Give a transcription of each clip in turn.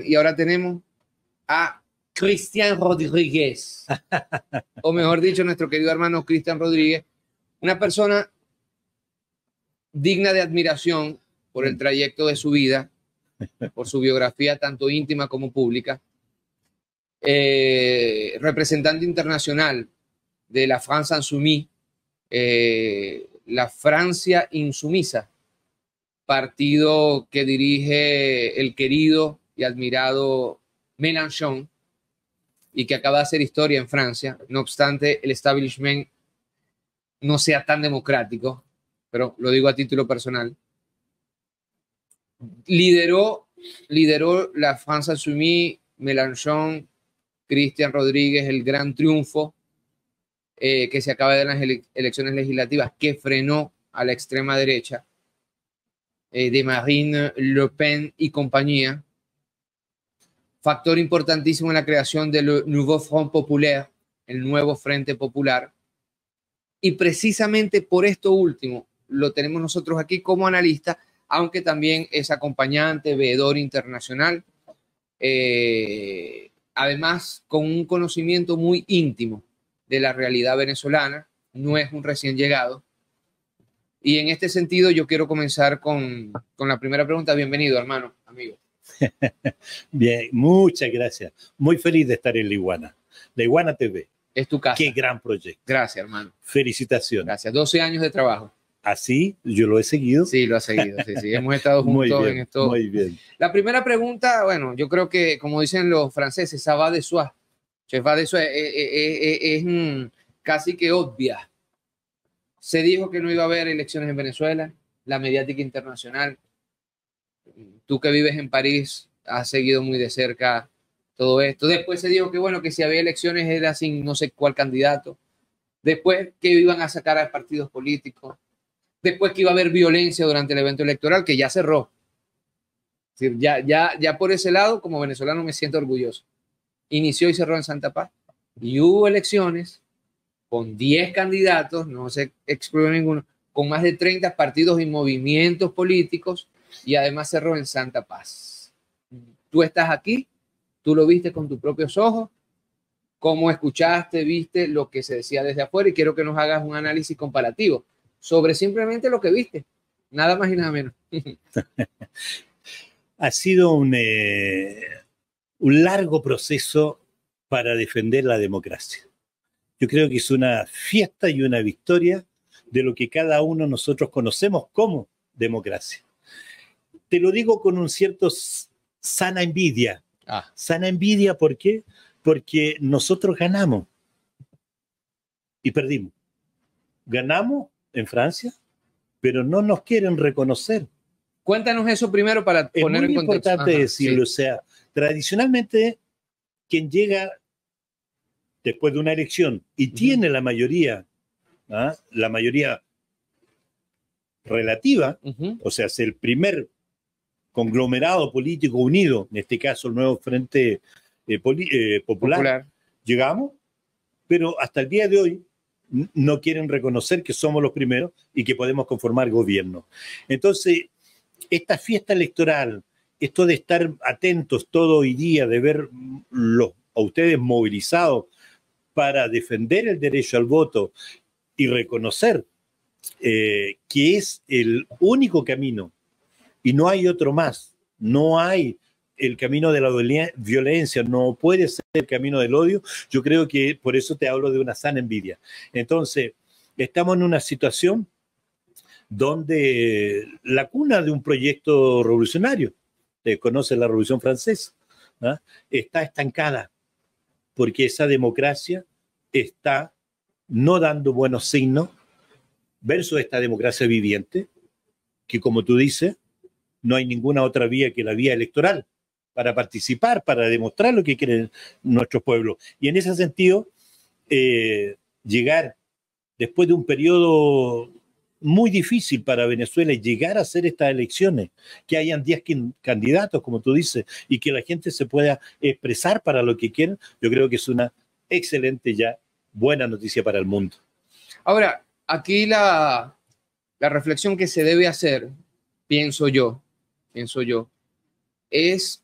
y ahora tenemos a Cristian Rodríguez, o mejor dicho, nuestro querido hermano Cristian Rodríguez, una persona digna de admiración por el trayecto de su vida, por su biografía tanto íntima como pública, representante internacional de la France Insoumise, la Francia Insumisa, partido que dirige el querido y admirado Mélenchon y que acaba de hacer historia en Francia. No obstante, el establishment no sea tan democrático, pero lo digo a título personal. Lideró la France Insoumise, Mélenchon, Cristian Rodríguez, el gran triunfo que se acaba de dar en las elecciones legislativas, que frenó a la extrema derecha de Marine Le Pen y compañía. Factor importantísimo en la creación del Nouveau Front Populaire, el nuevo Frente Popular. Y precisamente por esto último lo tenemos nosotros aquí como analista, aunque también es acompañante, veedor internacional, además con un conocimiento muy íntimo de la realidad venezolana, no es un recién llegado. Y en este sentido yo quiero comenzar con la primera pregunta. Bienvenido, hermano, amigo. Bien, muchas gracias. Muy feliz de estar en La Iguana. La Iguana TV. Es tu casa. Qué gran proyecto. Gracias, hermano. Felicitaciones. Gracias. 12 años de trabajo. ¿Así? ¿Yo lo he seguido? Sí, lo ha seguido. Sí, sí. Hemos estado juntos muy bien, en esto. Muy bien. La primera pregunta, bueno, yo creo que, como dicen los franceses, ça va de soi. Ça va de soi. Es casi que obvia. Se dijo que no iba a haber elecciones en Venezuela, la mediática internacional. Tú que vives en París, has seguido muy de cerca todo esto. Después se dijo que, bueno, que si había elecciones era sin no sé cuál candidato. Después que iban a sacar a partidos políticos. Después que iba a haber violencia durante el evento electoral, que ya cerró. Es decir, ya por ese lado, como venezolano, me siento orgulloso. Inició y cerró en Santa Paz. Y hubo elecciones con 10 candidatos, no se excluyó ninguno, con más de 30 partidos y movimientos políticos, y además cerró en Santa Paz. Tú estás aquí, tú lo viste con tus propios ojos, cómo escuchaste, viste lo que se decía desde afuera, y quiero que nos hagas un análisis comparativo sobre simplemente lo que viste, nada más y nada menos. Ha sido un largo proceso para defender la democracia. Yo creo que es una fiesta y una victoria de lo que cada uno de nosotros conocemos como democracia. Te lo digo con un cierto sana envidia. Sana envidia, ¿por qué? Porque nosotros ganamos y perdimos. Ganamos en Francia, pero no nos quieren reconocer. Cuéntanos eso primero para poner en contexto. Es muy importante decirlo. Sí. O sea, tradicionalmente, quien llega después de una elección y tiene la mayoría relativa, o sea, es el primer conglomerado político unido, en este caso el nuevo Frente Popular, llegamos, pero hasta el día de hoy no quieren reconocer que somos los primeros y que podemos conformar gobierno. Entonces, esta fiesta electoral, esto de estar atentos todo el día, de ver a ustedes movilizados para defender el derecho al voto y reconocer que es el único camino y no hay otro más, no hay el camino de la violencia, no puede ser el camino del odio. Yo creo que por eso te hablo de una sana envidia. Entonces, estamos en una situación donde la cuna de un proyecto revolucionario, te conoce la Revolución Francesa, ¿no? Está estancada porque esa democracia está no dando buenos signos versus esta democracia viviente, que como tú dices, no hay ninguna otra vía que la vía electoral para participar, para demostrar lo que quiere nuestro pueblo. Y en ese sentido, llegar después de un periodo muy difícil para Venezuela y llegar a hacer estas elecciones, que hayan 10 candidatos, como tú dices, y que la gente se pueda expresar para lo que quieren, yo creo que es una excelente buena noticia para el mundo. Ahora, aquí la reflexión que se debe hacer, pienso yo, es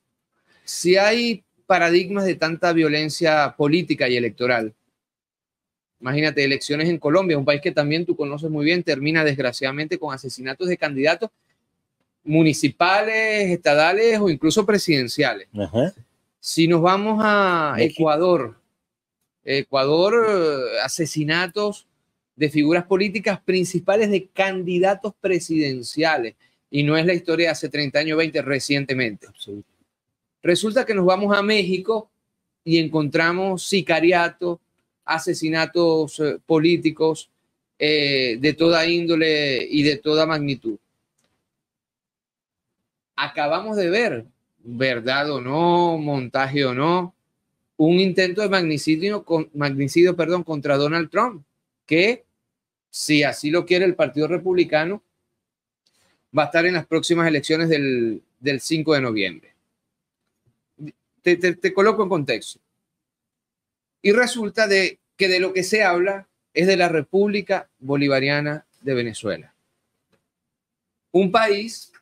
Si hay paradigmas de tanta violencia política y electoral, imagínate, elecciones en Colombia, un país que también tú conoces muy bien, termina desgraciadamente con asesinatos de candidatos municipales, estadales o incluso presidenciales. Ajá. Si nos vamos a México. Ecuador, asesinatos de figuras políticas principales de candidatos presidenciales. Y no es la historia de hace 30 años, 20, recientemente. Resulta que nos vamos a México y encontramos sicariatos, asesinatos políticos de toda índole y de toda magnitud. Acabamos de ver, verdad o no, montaje o no, un intento de magnicidio contra Donald Trump, que si así lo quiere el Partido Republicano, va a estar en las próximas elecciones del 5 de noviembre. Te coloco en contexto. Y resulta que de lo que se habla es de la República Bolivariana de Venezuela. Un país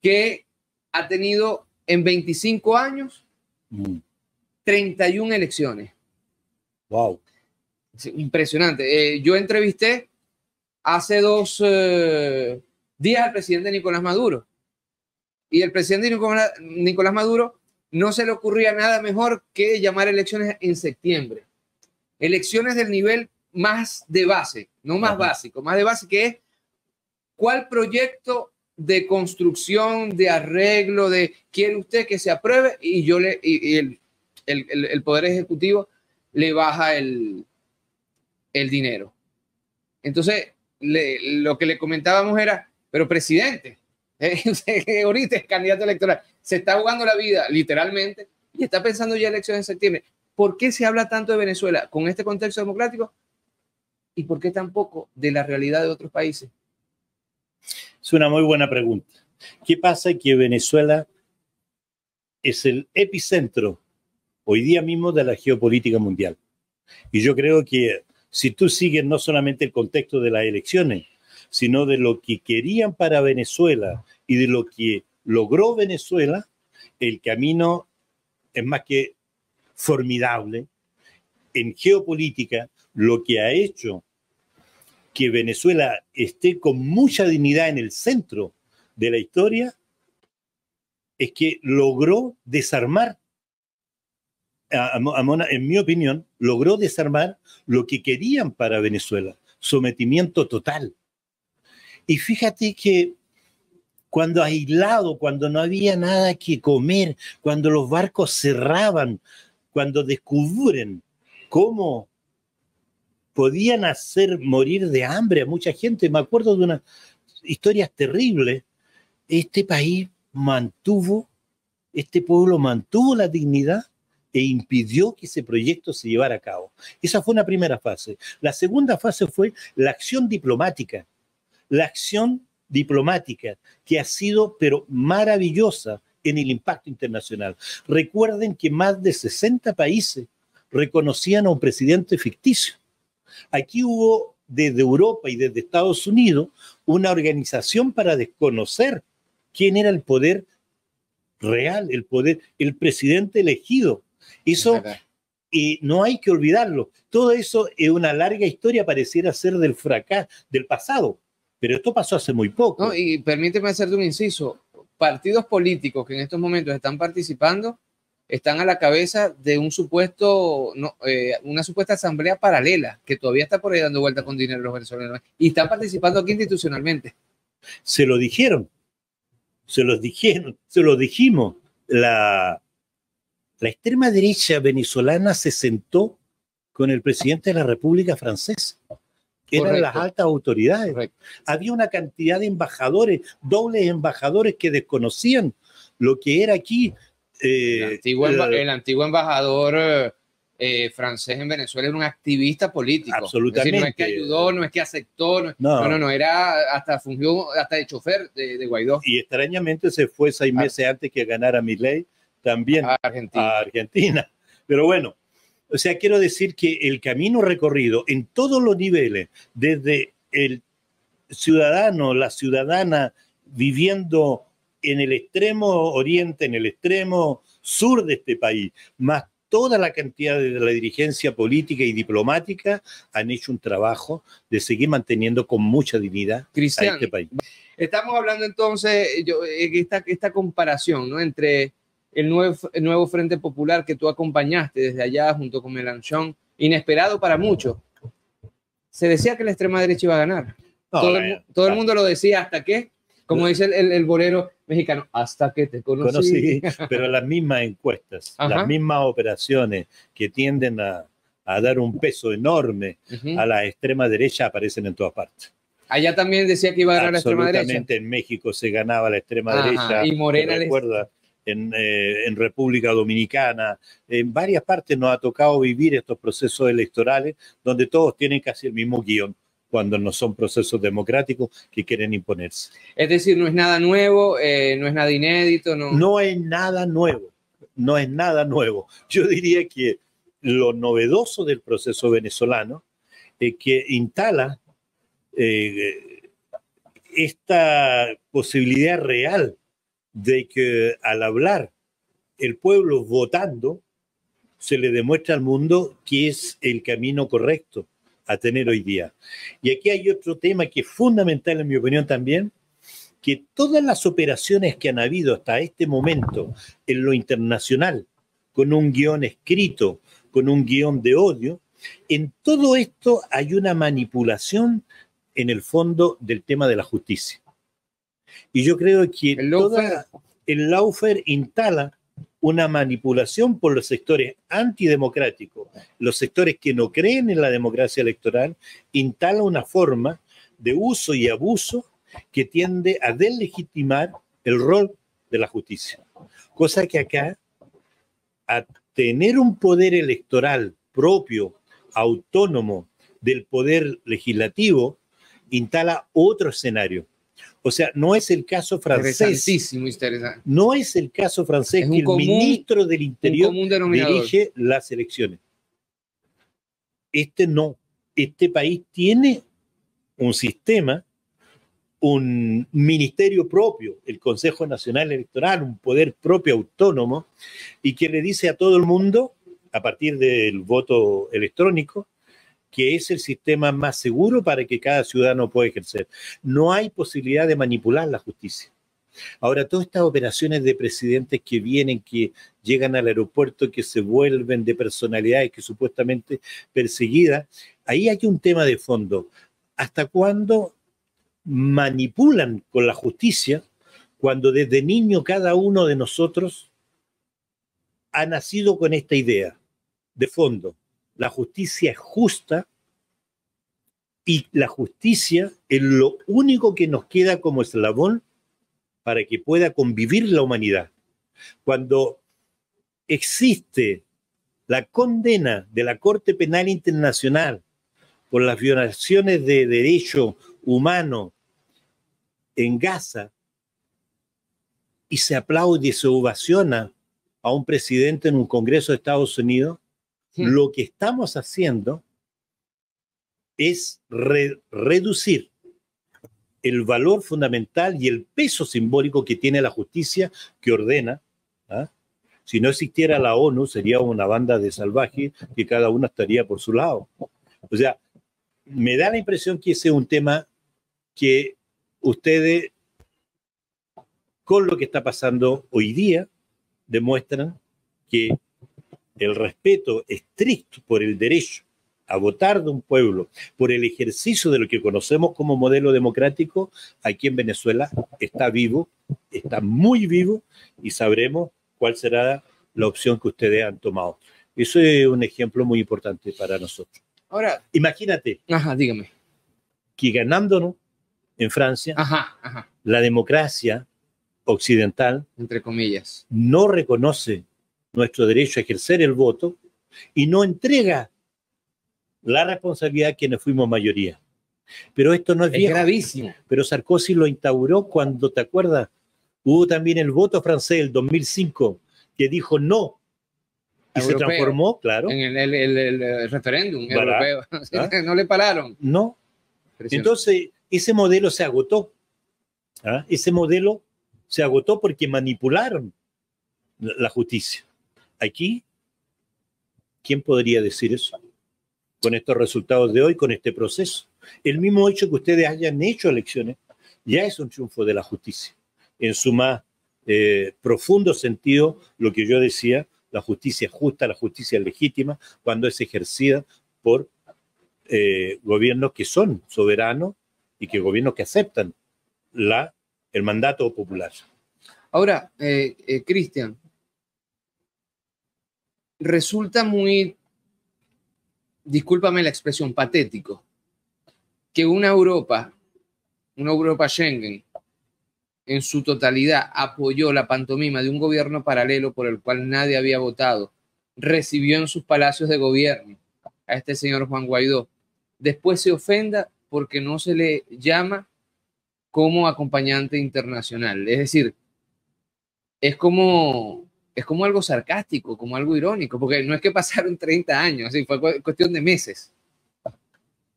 que ha tenido en 25 años 31 elecciones. Wow. Impresionante. Yo entrevisté hace 2 días al presidente Nicolás Maduro. Y el presidente Nicolás Maduro no se le ocurría nada mejor que llamar elecciones en septiembre. Elecciones del nivel más de base, no más básico, más de base, que es cuál proyecto de construcción, de arreglo, de quiere usted que se apruebe y yo el Poder Ejecutivo le baja el dinero. Entonces, lo que le comentábamos era, pero presidente, ahorita es candidato electoral, se está jugando la vida literalmente y está pensando ya en elecciones en septiembre. ¿Por qué se habla tanto de Venezuela con este contexto democrático? ¿Y por qué tan poco de la realidad de otros países? Es una muy buena pregunta. ¿Qué pasa? Que Venezuela es el epicentro hoy día mismo de la geopolítica mundial. Y yo creo que si tú sigues no solamente el contexto de las elecciones, sino de lo que querían para Venezuela y de lo que logró Venezuela, el camino es más que formidable. En geopolítica, lo que ha hecho que Venezuela esté con mucha dignidad en el centro de la historia es que logró desarmar, en mi opinión, logró desarmar lo que querían para Venezuela, sometimiento total. Y fíjate que cuando aislado, cuando no había nada que comer, cuando los barcos cerraban, cuando descubren cómo podían hacer morir de hambre a mucha gente, me acuerdo de unas historias terribles, este pueblo mantuvo la dignidad e impidió que ese proyecto se llevara a cabo. Esa fue una primera fase. La segunda fase fue la acción diplomática. La acción diplomática que ha sido, pero maravillosa en el impacto internacional. Recuerden que más de 60 países reconocían a un presidente ficticio. Aquí hubo desde Europa y desde Estados Unidos una organización para desconocer quién era el poder real, el presidente elegido. Eso, y no hay que olvidarlo. Todo eso es una larga historia, pareciera ser del fracaso, del pasado. Pero esto pasó hace muy poco. No, y permíteme hacerte un inciso. Partidos políticos que en estos momentos están participando están a la cabeza de una supuesta asamblea paralela que todavía está por ahí dando vuelta con dinero los venezolanos y están participando aquí institucionalmente. Se lo dijimos. La extrema derecha venezolana se sentó con el presidente de la República Francesa. Eran las altas autoridades. Correcto. Había una cantidad de embajadores, dobles embajadores que desconocían lo que era aquí. El antiguo embajador francés en Venezuela era un activista político. Absolutamente. Es decir, no es que ayudó, no es que aceptó, no, era fungió hasta de chofer de Guaidó. Y extrañamente se fue 6 meses antes que ganara Milei también a Argentina. Pero bueno, o sea, quiero decir que el camino recorrido en todos los niveles, desde el ciudadano, la ciudadana viviendo en el extremo oriente, en el extremo sur de este país, más toda la cantidad de la dirigencia política y diplomática, han hecho un trabajo de seguir manteniendo con mucha dignidad Cristian, a este país. Estamos hablando entonces, esta comparación, ¿no?, entre el nuevo Frente Popular que tú acompañaste desde allá junto con Mélenchon, inesperado para muchos. Se decía que la extrema derecha iba a ganar. No, todo el mundo lo decía hasta que, como dice el bolero mexicano, hasta que te conocí. Pero las mismas encuestas, Ajá, las mismas operaciones que tienden a dar un peso enorme a la extrema derecha aparecen en todas partes. Allá también decía que iba a ganar la extrema derecha. Absolutamente, en México se ganaba la extrema derecha. Y Morena recuerda, en República Dominicana, en varias partes nos ha tocado vivir estos procesos electorales donde todos tienen casi el mismo guión, cuando no son procesos democráticos que quieren imponerse. Es decir, no es nada nuevo, no es nada inédito. No es nada nuevo, no es nada nuevo. Yo diría que lo novedoso del proceso venezolano es que instala esta posibilidad real de que al hablar el pueblo votando se le demuestra al mundo que es el camino correcto a tener hoy día. Y aquí hay otro tema que es fundamental en mi opinión también, que todas las operaciones que han habido hasta este momento en lo internacional, con un guión escrito, con un guión de odio, en todo esto hay una manipulación en el fondo del tema de la justicia. Y yo creo que el lawfare instala una manipulación por los sectores antidemocráticos, los sectores que no creen en la democracia electoral, instala una forma de uso y abuso que tiende a deslegitimar el rol de la justicia. Cosa que acá, a tener un poder electoral propio, autónomo del poder legislativo, instala otro escenario. O sea, no es el caso francés. Interesante. No es el caso francés que el ministro del Interior dirige las elecciones. Este no. Este país tiene un sistema, un ministerio propio, el Consejo Nacional Electoral, un poder propio autónomo, y que le dice a todo el mundo, a partir del voto electrónico, que es el sistema más seguro para que cada ciudadano pueda ejercer. No hay posibilidad de manipular la justicia. Ahora, todas estas operaciones de presidentes que vienen, que llegan al aeropuerto, que se vuelven de personalidades que supuestamente perseguidas, ahí hay un tema de fondo. ¿Hasta cuándo manipulan con la justicia cuando desde niño cada uno de nosotros ha nacido con esta idea de fondo? La justicia es justa y la justicia es lo único que nos queda como eslabón para que pueda convivir la humanidad. Cuando existe la condena de la Corte Penal Internacional por las violaciones de derechos humanos en Gaza y se aplaude y se ovaciona a un presidente en un Congreso de Estados Unidos, lo que estamos haciendo es reducir el valor fundamental y el peso simbólico que tiene la justicia que ordena. Si no existiera la ONU, sería una banda de salvajes que cada uno estaría por su lado. O sea, me da la impresión que ese es un tema que ustedes, con lo que está pasando hoy día, demuestran que el respeto estricto por el derecho a votar de un pueblo, por el ejercicio de lo que conocemos como modelo democrático, aquí en Venezuela está vivo, está muy vivo, y sabremos cuál será la opción que ustedes han tomado. Eso es un ejemplo muy importante para nosotros. Ahora, imagínate dígame, que ganándonos en Francia, la democracia occidental, entre comillas, no reconoce nuestro derecho a ejercer el voto y no entrega la responsabilidad a quienes fuimos mayoría. Pero esto no es viejo. Es gravísimo. Pero Sarkozy lo instauró cuando, ¿te acuerdas? Hubo también el voto francés del 2005 que dijo no y europeo, se transformó, claro, en el referéndum europeo. No le pararon. No. Entonces, ese modelo se agotó. Ese modelo se agotó porque manipularon la justicia. Aquí, ¿quién podría decir eso? Con estos resultados de hoy, con este proceso. El mismo hecho que ustedes hayan hecho elecciones ya es un triunfo de la justicia. En su más profundo sentido, lo que yo decía, la justicia es justa, la justicia es legítima cuando es ejercida por gobiernos que son soberanos y que gobiernos que aceptan el mandato popular. Ahora, Cristian, resulta muy, discúlpame la expresión, patético, que una Europa Schengen, en su totalidad apoyó la pantomima de un gobierno paralelo por el cual nadie había votado, recibió en sus palacios de gobierno a este señor Juan Guaidó, después se ofenda porque no se le llama como acompañante internacional. Es decir, es como algo sarcástico, como algo irónico, porque no es que pasaron 30 años, así, fue cuestión de meses.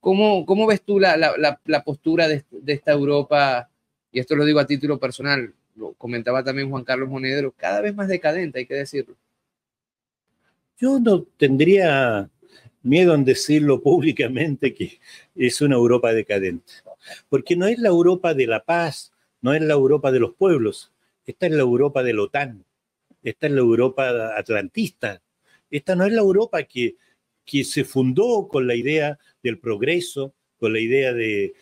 ¿Cómo ves tú la postura de esta Europa? Y esto lo digo a título personal, lo comentaba también Juan Carlos Monedero, cada vez más decadente, hay que decirlo. Yo no tendría miedo en decirlo públicamente que es una Europa decadente, porque no es la Europa de la paz, no es la Europa de los pueblos, esta es la Europa de la OTAN, esta es la Europa atlantista, esta no es la Europa que se fundó con la idea del progreso, con la idea de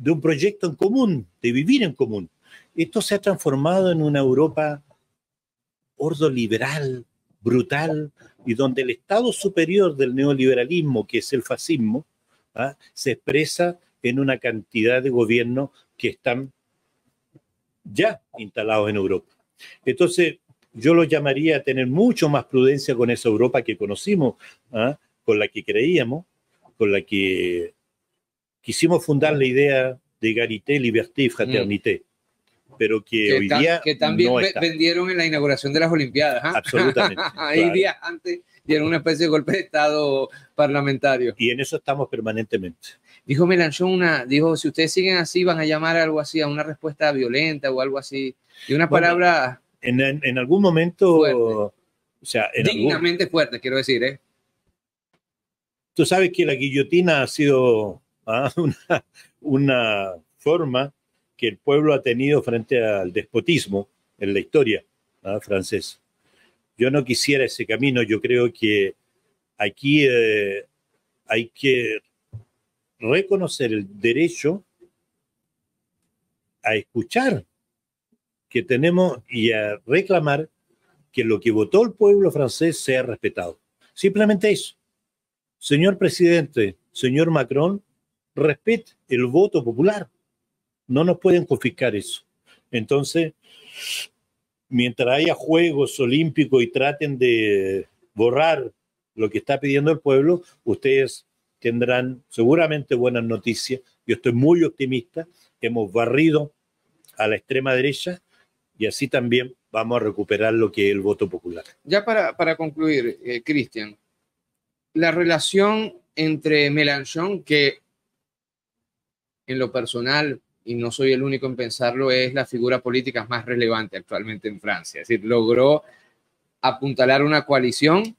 un proyecto en común, de vivir en común. Esto se ha transformado en una Europa ordoliberal, brutal, y donde el estado superior del neoliberalismo, que es el fascismo, se expresa en una cantidad de gobiernos que están ya instalados en Europa. Entonces, yo lo llamaría a tener mucho más prudencia con esa Europa que conocimos, con la que creíamos, con la que quisimos fundar la idea de égalité, liberté y fraternité, pero que hoy día que también no está. vendieron en la inauguración de las Olimpiadas. Absolutamente. Ahí claro. días antes dieron una especie de golpe de Estado parlamentario. Y en eso estamos permanentemente. Dijo Mélenchon, dijo, si ustedes siguen así, van a llamar a algo así, a una respuesta violenta o algo así. Y una palabra... En algún momento... Fuerte. O sea, dignamente fuerte, quiero decir, ¿eh? Tú sabes que la guillotina ha sido una forma que el pueblo ha tenido frente al despotismo en la historia francesa. Yo no quisiera ese camino. Yo creo que aquí hay que reconocer el derecho a escuchar que tenemos y a reclamar que lo que votó el pueblo francés sea respetado. Simplemente eso. Señor presidente, señor Macron, respete el voto popular. No nos pueden confiscar eso. Entonces, mientras haya Juegos Olímpicos y traten de borrar lo que está pidiendo el pueblo, ustedes tendrán seguramente buenas noticias. Yo estoy muy optimista. Hemos barrido a la extrema derecha y así también vamos a recuperar lo que es el voto popular. Ya para concluir, Cristian, la relación entre Mélenchon, que en lo personal, y no soy el único en pensarlo, es la figura política más relevante actualmente en Francia. Es decir, logró apuntalar una coalición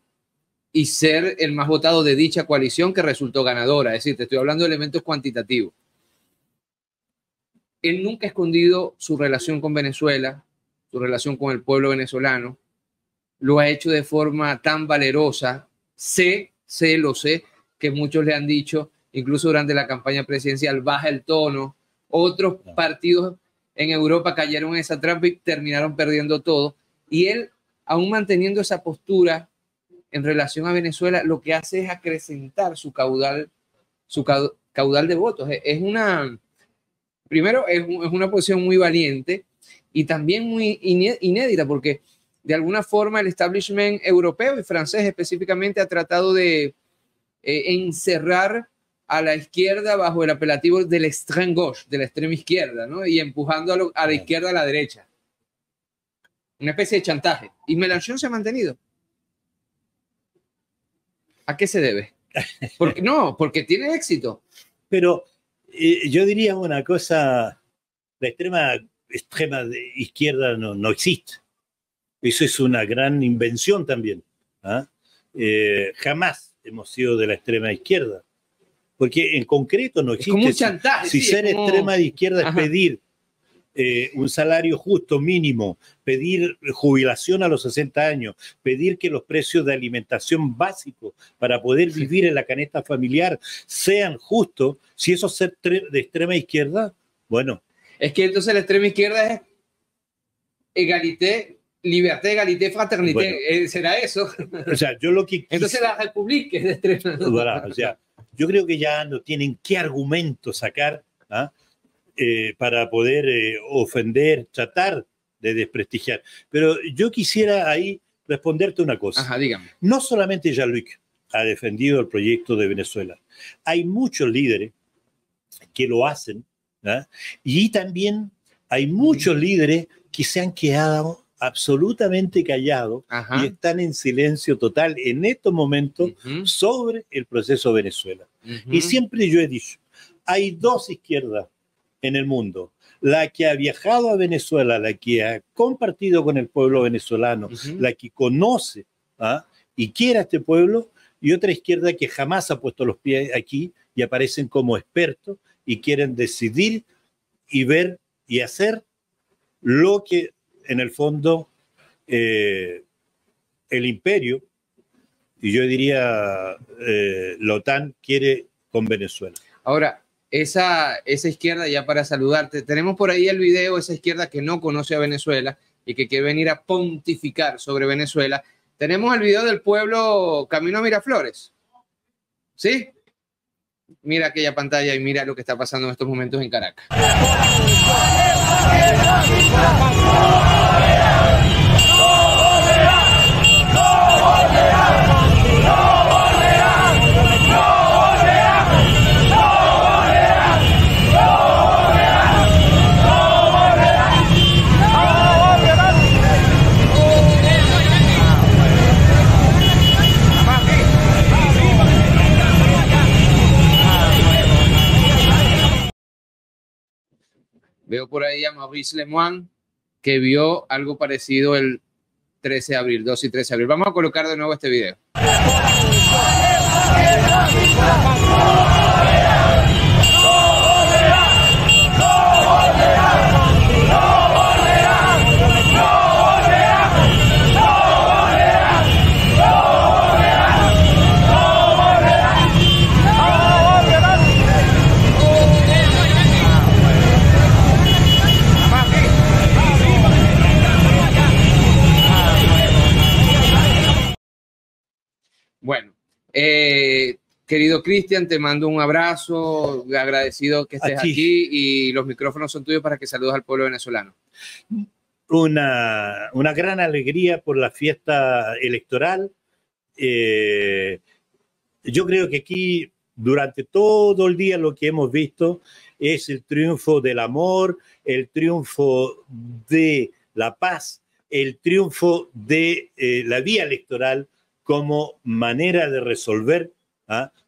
y ser el más votado de dicha coalición que resultó ganadora. Es decir, te estoy hablando de elementos cuantitativos. Él nunca ha escondido su relación con Venezuela, su relación con el pueblo venezolano. Lo ha hecho de forma tan valerosa. Lo sé, que muchos le han dicho, incluso durante la campaña presidencial, baja el tono. Otros partidos en Europa cayeron en esa trampa y terminaron perdiendo todo. Y él, aún manteniendo esa postura en relación a Venezuela, lo que hace es acrecentar su caudal de votos. Primero, es una posición muy valiente y también muy inédita, porque de alguna forma el establishment europeo y francés específicamente ha tratado de encerrar a la izquierda bajo el apelativo del extrême gauche, de la extrema izquierda, ¿no? Y empujando a la izquierda a la derecha. Una especie de chantaje. Y Mélenchon se ha mantenido. ¿A qué se debe? Porque tiene éxito. Pero yo diría una cosa, la extrema izquierda no existe. Eso es una gran invención también. Jamás hemos sido de la extrema izquierda, porque en concreto no existe. Es como un chantaje. Si ser extrema de izquierda es pedir un salario justo mínimo, pedir jubilación a los 60 años, pedir que los precios de alimentación básicos para poder vivir en la canasta familiar sean justos, si eso es ser de extrema izquierda, bueno. Es que entonces la extrema izquierda es egalité, liberté, egalité, fraternité. Bueno, ¿será eso? O sea, yo lo que entonces la República es de extrema. Voilà, o sea, yo creo que ya no tienen qué argumento sacar para poder ofender, tratar de desprestigiar. Pero yo quisiera ahí responderte una cosa. Ajá, dígame. No solamente Jean-Luc ha defendido el proyecto de Venezuela. Hay muchos líderes que lo hacen, y también hay muchos líderes que se han quedado absolutamente callados y están en silencio total en estos momentos sobre el proceso de Venezuela. Y siempre yo he dicho, hay dos izquierdas en el mundo: la que ha viajado a Venezuela, la que ha compartido con el pueblo venezolano, la que conoce y quiere a este pueblo, y otra izquierda que jamás ha puesto los pies aquí y aparecen como expertos y quieren decidir y ver y hacer lo que en el fondo el imperio, y yo diría la OTAN, quiere con Venezuela. Ahora, esa izquierda, ya para saludarte, tenemos por ahí el video, esa izquierda que no conoce a Venezuela y que quiere venir a pontificar sobre Venezuela. Tenemos el video del pueblo camino a Miraflores. ¿Sí? Mira aquella pantalla y mira lo que está pasando en estos momentos en Caracas. Veo por ahí a Maurice Lemoine, que vio algo parecido el 13 de abril, 2 y 13 de abril. Vamos a colocar de nuevo este video. Bueno, querido Cristian, te mando un abrazo, agradecido que estés aquí y los micrófonos son tuyos para que saludes al pueblo venezolano. Una gran alegría por la fiesta electoral. Yo creo que aquí durante todo el día lo que hemos visto es el triunfo del amor, el triunfo de la paz, el triunfo de la vía electoral como manera de resolver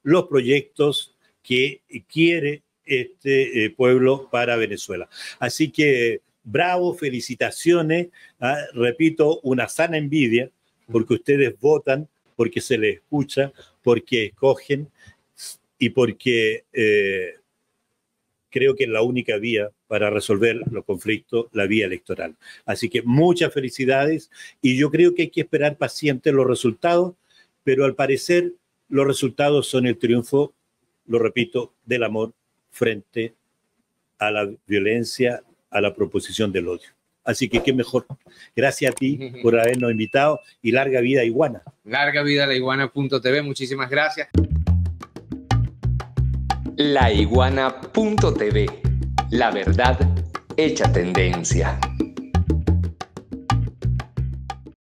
los proyectos que quiere este pueblo para Venezuela. Así que bravo, felicitaciones, repito, una sana envidia, porque ustedes votan, porque se les escucha, porque escogen y porque creo que es la única vía para resolver los conflictos, la vía electoral. Así que muchas felicidades, y yo creo que hay que esperar pacientes los resultados, pero al parecer los resultados son el triunfo, lo repito, del amor frente a la violencia, a la proposición del odio. Así que qué mejor. Gracias a ti por habernos invitado, y larga vida Iguana. Larga vida la iguana.tv. Muchísimas gracias. La Iguana.tv. La verdad hecha tendencia.